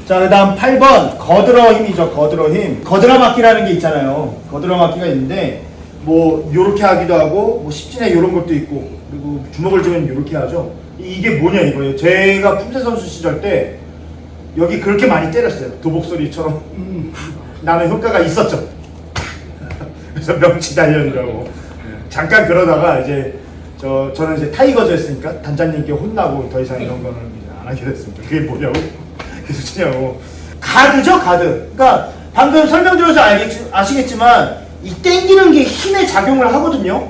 자, 그 다음 8번 거들어 힘이죠. 거들어 힘. 거들어 맞기라는 게 있잖아요. 거들어 맞기가 있는데 뭐 요렇게 하기도 하고 뭐 십진에 요런 것도 있고 그리고 주먹을 쥐면 요렇게 하죠. 이게 뭐냐 이거예요. 제가 품새 선수 시절 때 여기 그렇게 많이 때렸어요. 도복소리처럼 나는 효과가 있었죠. 그래서 명치 단련이라고 잠깐 그러다가 이제 저는 이제 타이거즈 했으니까 단장님께 혼나고 더 이상 이런 거는 이제 안 하게 됐습니다. 그게 뭐냐고 계속 치냐고. 가드죠, 가드. 그러니까 방금 설명드려서 아시겠지만 이 땡기는 게 힘의 작용을 하거든요.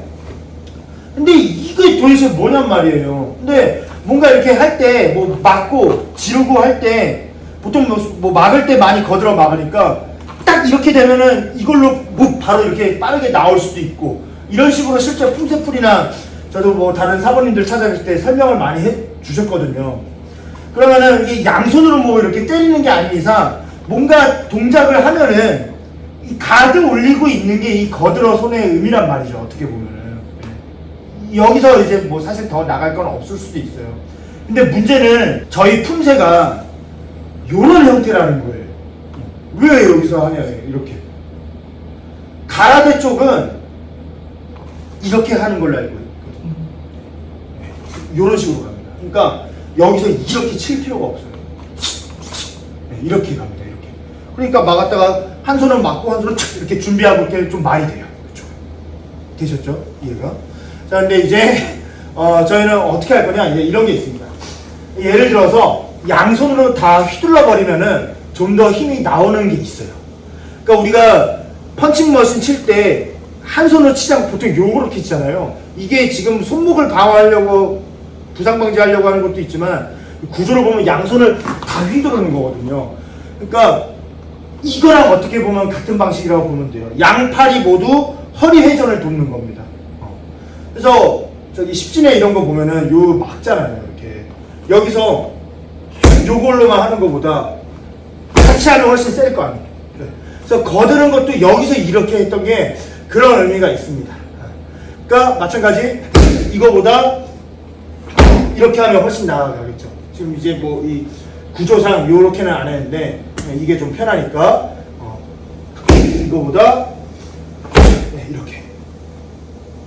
근데 이게 도대체 뭐냔 말이에요. 근데 뭔가 이렇게 할 때 뭐 막고 지르고 할 때 보통 뭐 막을 때 많이 거들어 막으니까 딱 이렇게 되면은 이걸로 뭐 바로 이렇게 빠르게 나올 수도 있고 이런 식으로 실제 품새풀이나 저도 뭐 다른 사모님들 찾아뵐 때 설명을 많이 해 주셨거든요. 그러면은 이게 양손으로 뭐 이렇게 때리는 게 아닌 이상 뭔가 동작을 하면은 이 가드 올리고 있는 게 이 거들어 손의 의미란 말이죠. 어떻게 보면은 여기서 이제 뭐 사실 더 나갈 건 없을 수도 있어요. 근데 문제는 저희 품새가 요런 형태라는 거예요. 왜 여기서 하냐 이렇게. 가라데 쪽은 이렇게 하는 걸로 알고 있거든요. 요런 식으로 갑니다. 그러니까 여기서 이렇게 칠 필요가 없어요. 이렇게 갑니다. 이렇게. 그러니까 막았다가 한 손은 막고 한 손은 이렇게 준비하고 이렇게 좀 많이 돼요. 그렇죠? 되셨죠? 이해가? 자, 근데 이제 저희는 어떻게 할 거냐? 이제 이런 게 있습니다. 예를 들어서 양손으로 다 휘둘러 버리면은 좀 더 힘이 나오는 게 있어요. 그러니까 우리가 펀칭머신 칠 때 한 손으로 치지 않고 보통 요렇게 치잖아요. 이게 지금 손목을 방어하려고 부상 방지하려고 하는 것도 있지만 구조를 보면 양손을 다 휘두르는 거거든요. 그러니까 이거랑 어떻게 보면 같은 방식이라고 보면 돼요. 양팔이 모두 허리 회전을 돕는 겁니다. 그래서 저기 십진에 이런 거 보면은 요 막잖아요. 이렇게 여기서 요걸로만 하는 것보다 같이 하면 훨씬 셀 거 아니에요. 그래서 거드는 것도 여기서 이렇게 했던 게 그런 의미가 있습니다. 그러니까 마찬가지 이거보다 이렇게 하면 훨씬 나아가겠죠. 지금 이제 뭐 이 구조상 요렇게는 안 했는데 이게 좀 편하니까 이거보다 이렇게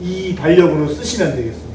이 발력으로 쓰시면 되겠습니다.